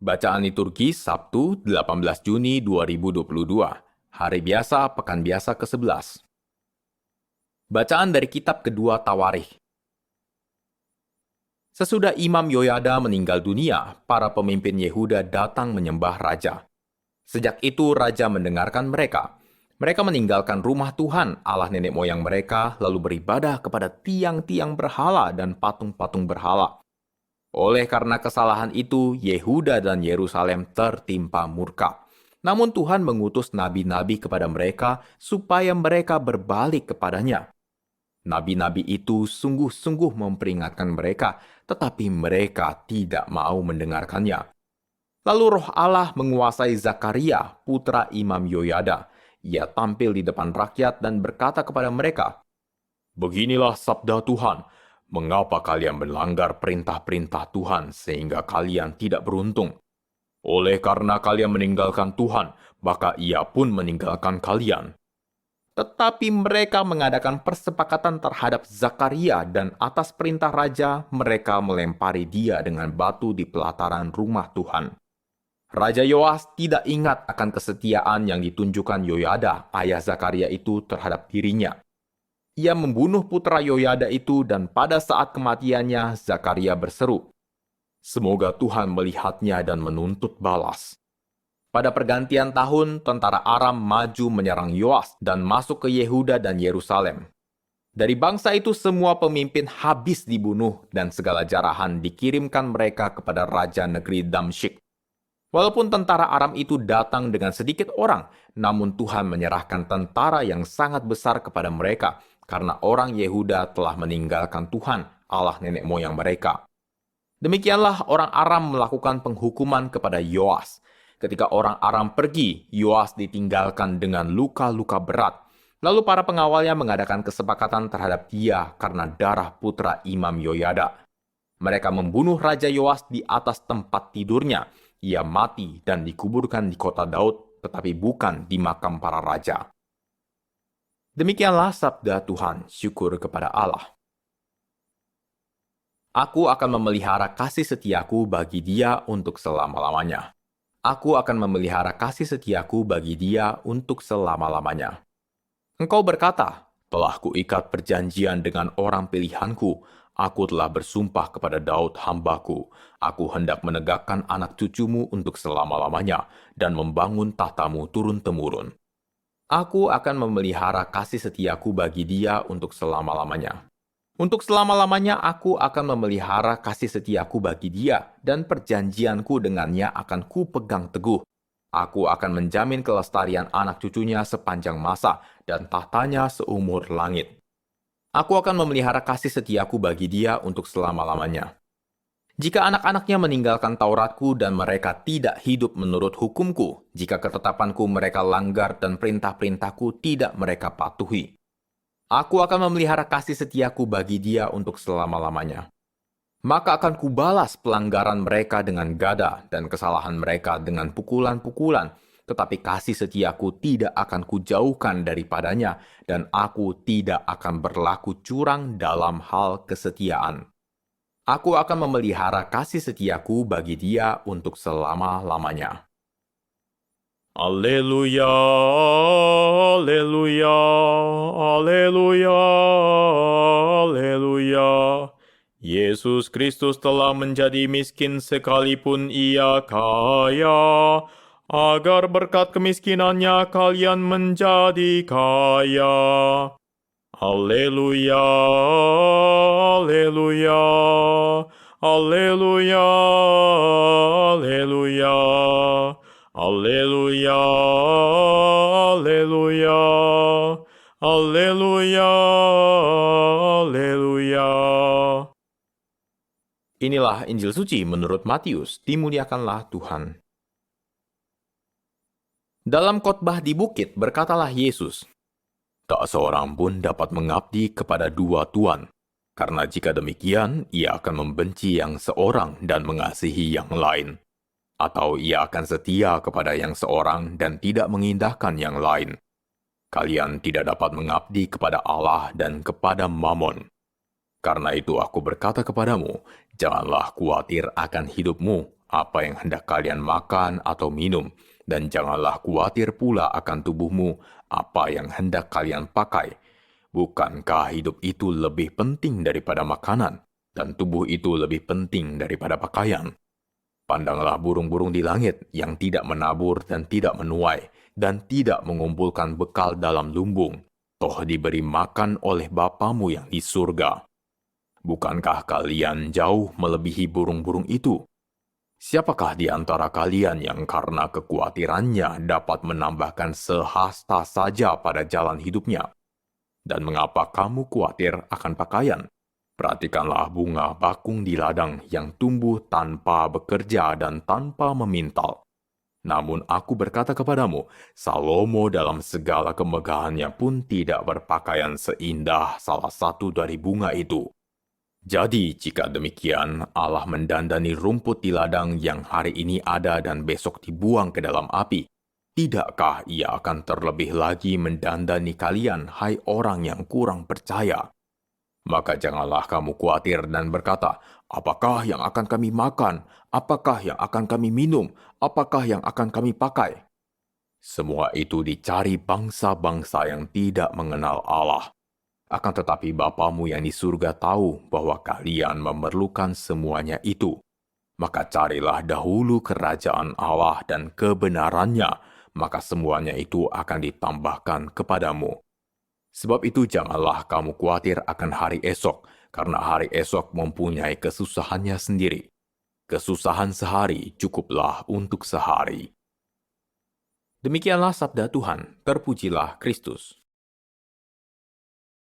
Bacaan liturgi Sabtu 18 Juni 2022, Hari Biasa Pekan Biasa ke-11. Bacaan dari Kitab Kedua Tawarikh. Sesudah Imam Yoyada meninggal dunia, para pemimpin Yehuda datang menyembah raja. Sejak itu raja mendengarkan mereka. Mereka meninggalkan rumah Tuhan, Allah nenek moyang mereka, lalu beribadah kepada tiang-tiang berhala dan patung-patung berhala. Oleh karena kesalahan itu, Yehuda dan Yerusalem tertimpa murka. Namun Tuhan mengutus nabi-nabi kepada mereka supaya mereka berbalik kepadanya. Nabi-nabi itu sungguh-sungguh memperingatkan mereka, tetapi mereka tidak mau mendengarkannya. Lalu roh Allah menguasai Zakaria, putra Imam Yoyada. Ia tampil di depan rakyat dan berkata kepada mereka, "Beginilah sabda Tuhan, mengapa kalian melanggar perintah-perintah Tuhan sehingga kalian tidak beruntung? Oleh karena kalian meninggalkan Tuhan, maka Ia pun meninggalkan kalian." Tetapi mereka mengadakan persepakatan terhadap Zakaria dan atas perintah raja, mereka melempari dia dengan batu di pelataran rumah Tuhan. Raja Yoas tidak ingat akan kesetiaan yang ditunjukkan Yoyada, ayah Zakaria itu terhadap dirinya. Ia membunuh putra Yoyada itu dan pada saat kematiannya, Zakaria berseru, "Semoga Tuhan melihatnya dan menuntut balas." Pada pergantian tahun, tentara Aram maju menyerang Yoas dan masuk ke Yehuda dan Yerusalem. Dari bangsa itu semua pemimpin habis dibunuh dan segala jarahan dikirimkan mereka kepada raja negeri Damsyik. Walaupun tentara Aram itu datang dengan sedikit orang, namun Tuhan menyerahkan tentara yang sangat besar kepada mereka, karena orang Yehuda telah meninggalkan Tuhan, Allah nenek moyang mereka. Demikianlah orang Aram melakukan penghukuman kepada Yoas. Ketika orang Aram pergi, Yoas ditinggalkan dengan luka-luka berat. Lalu para pengawalnya mengadakan kesepakatan terhadap dia karena darah putra Imam Yoyada. Mereka membunuh Raja Yoas di atas tempat tidurnya. Ia mati dan dikuburkan di kota Daud, tetapi bukan di makam para raja. Demikianlah sabda Tuhan, syukur kepada Allah. Aku akan memelihara kasih setiaku bagi dia untuk selama-lamanya. Aku akan memelihara kasih setiaku bagi dia untuk selama-lamanya. Engkau berkata, "Telah kuikat perjanjian dengan orang pilihanku. Aku telah bersumpah kepada Daud hambaku. Aku hendak menegakkan anak cucumu untuk selama-lamanya dan membangun tahtamu turun-temurun. Aku akan memelihara kasih setiaku bagi dia untuk selama-lamanya. Untuk selama-lamanya aku akan memelihara kasih setiaku bagi dia, dan perjanjianku dengannya akan kupegang teguh. Aku akan menjamin kelestarian anak cucunya sepanjang masa, dan tahtanya seumur langit. Aku akan memelihara kasih setiaku bagi dia untuk selama-lamanya. Jika anak-anaknya meninggalkan Tauratku dan mereka tidak hidup menurut hukumku, jika ketetapanku mereka langgar dan perintah-perintahku tidak mereka patuhi, aku akan memelihara kasih setiaku bagi dia untuk selama-lamanya. Maka akan kubalas pelanggaran mereka dengan gada dan kesalahan mereka dengan pukulan-pukulan, tetapi kasih setiaku tidak akan kujauhkan daripadanya, dan aku tidak akan berlaku curang dalam hal kesetiaan. Aku akan memelihara kasih setiaku bagi dia untuk selama-lamanya. Alleluia, alleluia, alleluia, alleluia. Yesus Kristus telah menjadi miskin sekalipun ia kaya, agar berkat kemiskinannya kalian menjadi kaya. Alleluia, alleluia, alleluia, alleluia. Alleluia, alleluia, alleluia, alleluia. Inilah Injil Suci menurut Matius, dimuliakanlah Tuhan. Dalam khotbah di bukit berkatalah Yesus, "Tak seorang pun dapat mengabdi kepada dua tuan, karena jika demikian ia akan membenci yang seorang dan mengasihi yang lain. Atau ia akan setia kepada yang seorang dan tidak mengindahkan yang lain. Kalian tidak dapat mengabdi kepada Allah dan kepada Mammon. Karena itu aku berkata kepadamu, janganlah khawatir akan hidupmu, apa yang hendak kalian makan atau minum, dan janganlah khawatir pula akan tubuhmu, apa yang hendak kalian pakai. Bukankah hidup itu lebih penting daripada makanan, dan tubuh itu lebih penting daripada pakaian? Pandanglah burung-burung di langit yang tidak menabur dan tidak menuai, dan tidak mengumpulkan bekal dalam lumbung, toh diberi makan oleh Bapamu yang di surga. Bukankah kalian jauh melebihi burung-burung itu? Siapakah di antara kalian yang karena kekhawatirannya dapat menambahkan sehasta saja pada jalan hidupnya? Dan mengapa kamu khawatir akan pakaian? Perhatikanlah bunga bakung di ladang yang tumbuh tanpa bekerja dan tanpa memintal. Namun aku berkata kepadamu, Salomo dalam segala kemegahannya pun tidak berpakaian seindah salah satu dari bunga itu. Jadi, jika demikian, Allah mendandani rumput di ladang yang hari ini ada dan besok dibuang ke dalam api. Tidakkah Ia akan terlebih lagi mendandani kalian, hai orang yang kurang percaya? Maka janganlah kamu khawatir dan berkata, apakah yang akan kami makan? Apakah yang akan kami minum? Apakah yang akan kami pakai? Semua itu dicari bangsa-bangsa yang tidak mengenal Allah. Akan tetapi Bapamu yang di surga tahu bahwa kalian memerlukan semuanya itu. Maka carilah dahulu kerajaan Allah dan kebenarannya, maka semuanya itu akan ditambahkan kepadamu. Sebab itu janganlah kamu khawatir akan hari esok, karena hari esok mempunyai kesusahannya sendiri. Kesusahan sehari cukuplah untuk sehari. Demikianlah sabda Tuhan, terpujilah Kristus.